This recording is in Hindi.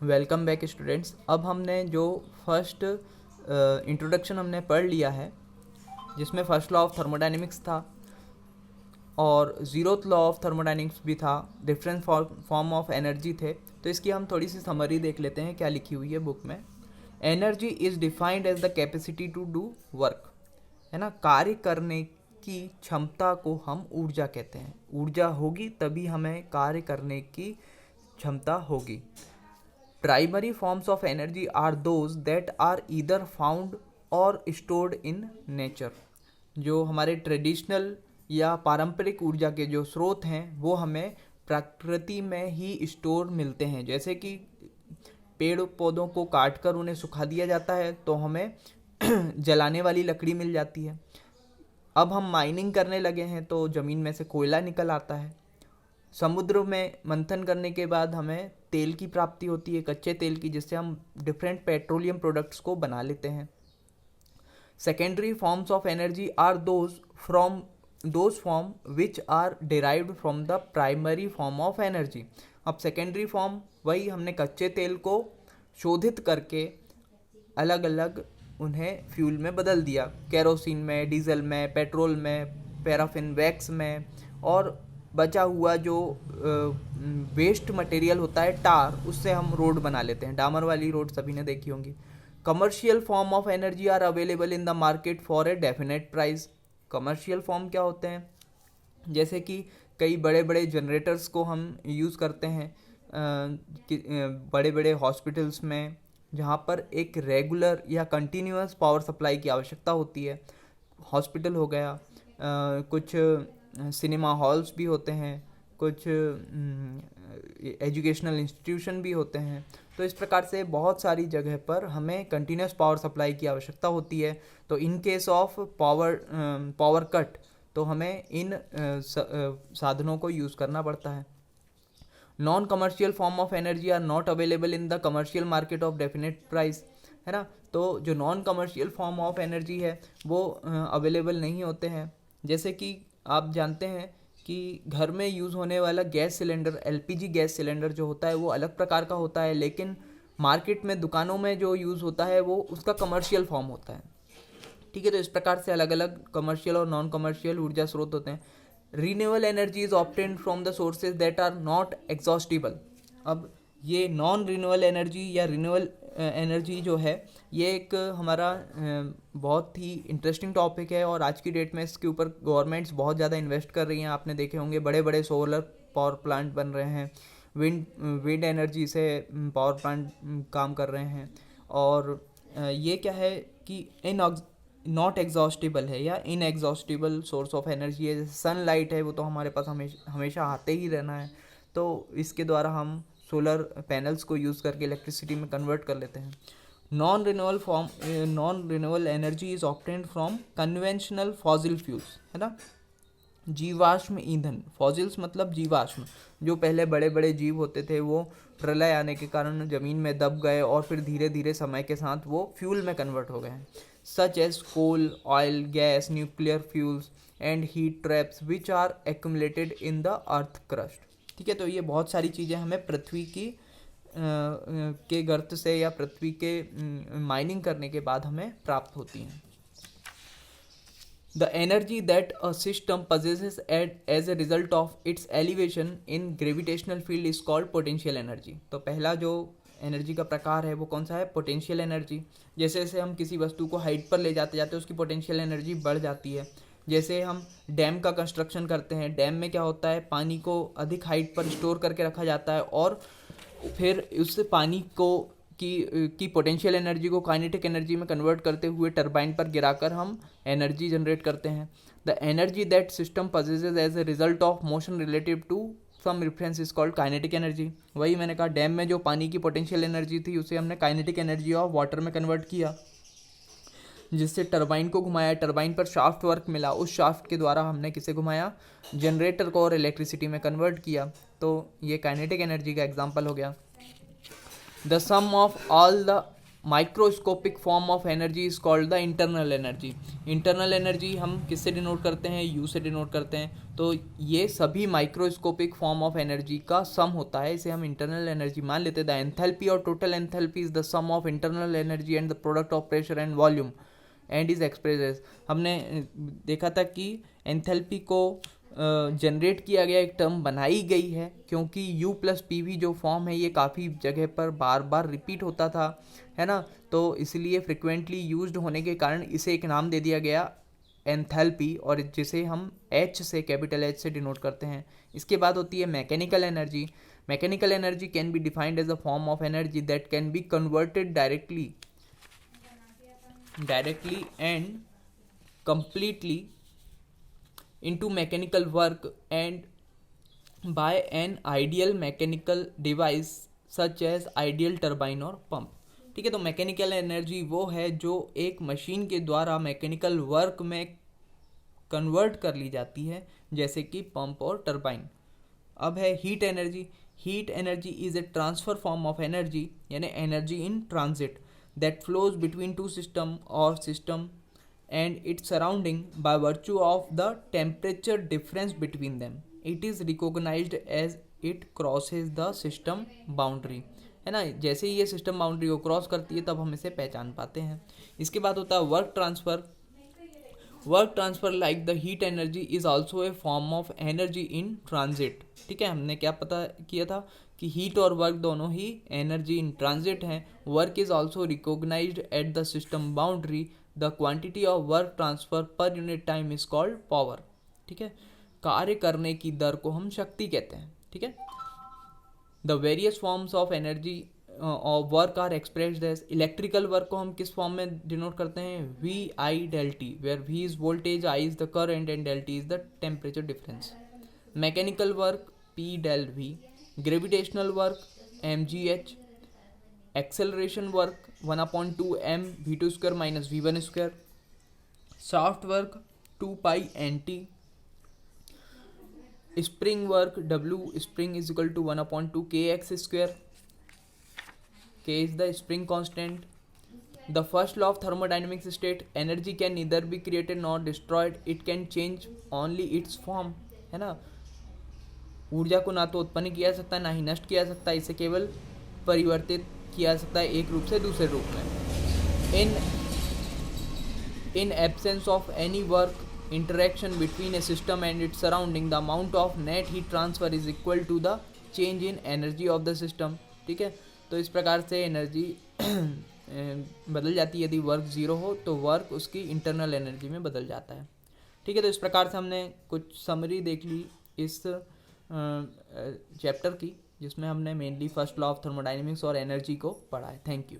Welcome back students. अब हमने जो फर्स्ट इंट्रोडक्शन हमने पढ़ लिया है, जिसमें फर्स्ट लॉ ऑफ थर्मोडायनेमिक्स था और ज़ीरोथ लॉ ऑफ थर्मोडायनेमिक्स भी था, डिफरेंट फॉर्म ऑफ एनर्जी थे। तो इसकी हम थोड़ी सी समरी देख लेते हैं क्या लिखी हुई है बुक में। Energy is defined as the capacity to do work, है ना। कार्य करने की क्षमता को हम ऊर्जा कहते हैं। ऊर्जा होगी तभी हमें कार्य करने की क्षमता होगी। Primary forms of energy are those that are either found or stored in nature। जो हमारे ट्रेडिशनल या पारंपरिक ऊर्जा के जो स्रोत हैं वो हमें प्रकृति में ही स्टोर मिलते हैं। जैसे कि पेड़ पौधों को काट कर उन्हें सुखा दिया जाता है तो हमें जलाने वाली लकड़ी मिल जाती है। अब हम माइनिंग करने लगे हैं तो ज़मीन में से कोयला निकल आता है। समुद्र में मंथन करने के बाद हमें तेल की प्राप्ति होती है, कच्चे तेल की, जिससे हम डिफरेंट पेट्रोलियम प्रोडक्ट्स को बना लेते हैं। Secondary forms of energy are those form which are derived from the primary form of energy. अब सेकेंडरी फॉर्म वही, हमने कच्चे तेल को शोधित करके अलग अलग उन्हें फ्यूल में बदल दिया, केरोसिन में, डीजल में, पेट्रोल में, पैराफिन वैक्स में, और बचा हुआ जो वेस्ट मटेरियल होता है टार, उससे हम रोड बना लेते हैं। डामर वाली रोड सभी ने देखी होंगी। Commercial form of energy are available in the market for a definite price. Commercial form क्या होते हैं? जैसे कि कई बड़े बड़े जनरेटर्स को हम यूज़ करते हैं बड़े बड़े हॉस्पिटल्स में, जहाँ पर एक रेगुलर या कंटिन्यूअस पावर सप्लाई की आवश्यकता होती है। हॉस्पिटल हो गया, कुछ सिनेमा हॉल्स भी होते हैं, कुछ एजुकेशनल इंस्टीट्यूशन भी होते हैं। तो इस प्रकार से बहुत सारी जगह पर हमें कंटिन्यूस पावर सप्लाई की आवश्यकता होती है। तो in case of power cut तो हमें इन साधनों को यूज़ करना पड़ता है। Non commercial form of energy are not available in the commercial market of definite price, है ना। तो जो non commercial form of energy है वो अवेलेबल नहीं होते हैं। जैसे कि आप जानते हैं कि घर में यूज़ होने वाला gas cylinder, LPG gas cylinder जो होता है वो अलग प्रकार का होता है, लेकिन मार्केट में, दुकानों में जो यूज़ होता है वो उसका कमर्शियल फॉर्म होता है। ठीक है, तो इस प्रकार से अलग अलग कमर्शियल और नॉन कमर्शियल ऊर्जा स्रोत होते हैं। Renewable energy is obtained from the sources that are not exhaustible. अब ये नॉन रिन्यूएबल एनर्जी या रिन्यूएबल एनर्जी जो है, ये एक हमारा बहुत ही इंटरेस्टिंग टॉपिक है और आज की डेट में इसके ऊपर गवर्नमेंट्स बहुत ज़्यादा इन्वेस्ट कर रही हैं। आपने देखे होंगे बड़े बड़े सोलर पावर प्लांट बन रहे हैं, विंड एनर्जी से पावर प्लांट काम कर रहे हैं। और ये क्या है कि नॉट एग्जॉस्टिबल है या इनएग्जॉस्टिबल सोर्स ऑफ एनर्जी है। जैसे सनलाइट है, वो तो हमारे पास हमेशा आते ही रहना है, तो इसके द्वारा हम सोलर पैनल्स को यूज़ करके इलेक्ट्रिसिटी में कन्वर्ट कर लेते हैं। Non renewable energy is obtained from conventional fossil fuels, है ना। जीवाश्म ईंधन, फॉसिल्स मतलब जीवाश्म, जो पहले बड़े बड़े जीव होते थे वो प्रलय आने के कारण ज़मीन में दब गए और फिर धीरे धीरे समय के साथ वो फ्यूल में कन्वर्ट हो गए हैं। Such as coal, oil, gas, nuclear fuels and heat traps which are accumulated in the earth crust. ठीक है, तो ये बहुत सारी चीज़ें हमें पृथ्वी की के गर्त से या पृथ्वी के माइनिंग करने के बाद हमें प्राप्त होती हैं। The energy that a system possesses as a result of its elevation in gravitational field is called potential energy। तो पहला जो एनर्जी का प्रकार है वो कौन सा है? Potential energy. जैसे जैसे हम किसी वस्तु को हाइट पर ले जाते जाते उसकी पोटेंशियल एनर्जी बढ़ जाती है। जैसे हम डैम का कंस्ट्रक्शन करते हैं, डैम में क्या होता है, पानी को अधिक हाइट पर स्टोर करके रखा जाता है और फिर उस पानी को की पोटेंशियल एनर्जी को काइनेटिक एनर्जी में कन्वर्ट करते हुए टरबाइन पर गिराकर हम एनर्जी जनरेट करते हैं। The energy that system possesses as a result of motion relative to some reference is called kinetic energy. वही मैंने कहा, डैम में जो पानी की पोटेंशियल एनर्जी थी उसे हमने काइनेटिक एनर्जी ऑफ वाटर में कन्वर्ट किया, जिससे टरबाइन को घुमाया, टरबाइन पर शाफ्ट वर्क मिला, उस शाफ्ट के द्वारा हमने किसे घुमाया? जनरेटर को, और इलेक्ट्रिसिटी में कन्वर्ट किया। तो ये काइनेटिक एनर्जी का एग्जाम्पल हो गया। The sum of all the microscopic form of energy is called the internal energy. Internal energy हम किससे डिनोट करते हैं, यू से डिनोट करते हैं। तो ये सभी माइक्रोस्कोपिक फॉर्म ऑफ एनर्जी का सम होता है, इसे हम इंटरनल एनर्जी मान लेते हैं। The enthalpy or total enthalpy is the sum of internal energy and the product of pressure and volume and is express as. हमने देखा था कि एंथैल्पी को जनरेट किया गया एक टर्म बनाई गई है, क्योंकि U प्लस पी वी जो फॉर्म है ये काफ़ी जगह पर बार बार रिपीट होता था, है ना। तो इसलिए फ्रिक्वेंटली यूज्ड होने के कारण इसे एक नाम दे दिया गया एंथैल्पी, और जिसे हम H से, कैपिटल H से डिनोट करते हैं। इसके बाद होती है mechanical energy. Mechanical energy can be defined as a form of energy that can be converted directly and completely into mechanical work and by an ideal mechanical device such as ideal turbine और pump। ठीक है, तो मैकेनिकल एनर्जी वो है जो एक मशीन के द्वारा मैकेनिकल वर्क में कन्वर्ट कर ली जाती है, जैसे कि पंप और टरबाइन। अब है heat energy. Heat energy is a transfer form of energy, यानी energy in transit, that flows between two system और system and its surrounding by virtue of the temperature difference between them. It is recognized as it crosses the system boundary, है ना। जैसे ही ये सिस्टम बाउंड्री को क्रॉस करती है तब हम इसे पहचान पाते हैं। इसके बाद होता है work transfer. Work transfer like the heat energy is also a form of energy in transit. ठीक है, हमने क्या पता किया था कि हीट और वर्क दोनों ही एनर्जी इन ट्रांजिट हैं। Work is also recognised at the system boundary. The quantity of work transfer per unit time is called power. ठीक है, कार्य करने की दर को हम शक्ति कहते हैं। ठीक है, the various forms of energy of work are expressed as. Electrical work को हम किस फॉर्म में डिनोट करते हैं, V I del T, where V is voltage, I is the current and del T is the temperature difference. Mechanical work P del V, gravitational work M G H, acceleration work 1/2 m v2 square minus v1 square, shaft work 2 pi nt, spring work w spring is equal to 1/2 kx square, k is the spring constant. The first law of thermodynamics state energy can neither be created nor destroyed, it can change only its form, है ना। ऊर्जा को ना तो उत्पन्न किया जा सकता है, ना ही नष्ट किया जा सकता है, इसे केवल परिवर्तित किया जा सकता है एक रूप से दूसरे रूप में। In absence of any work interaction between a system and its surrounding, the amount of net heat transfer is equal to the change in energy of the system. ठीक है, तो इस प्रकार से एनर्जी बदल जाती है। यदि वर्क ज़ीरो हो तो वर्क उसकी इंटरनल एनर्जी में बदल जाता है। ठीक है, तो इस प्रकार से हमने कुछ समरी देख ली इस चैप्टर की, जिसमें हमने mainly first law of thermodynamics और एनर्जी को पढ़ा है। Thank you.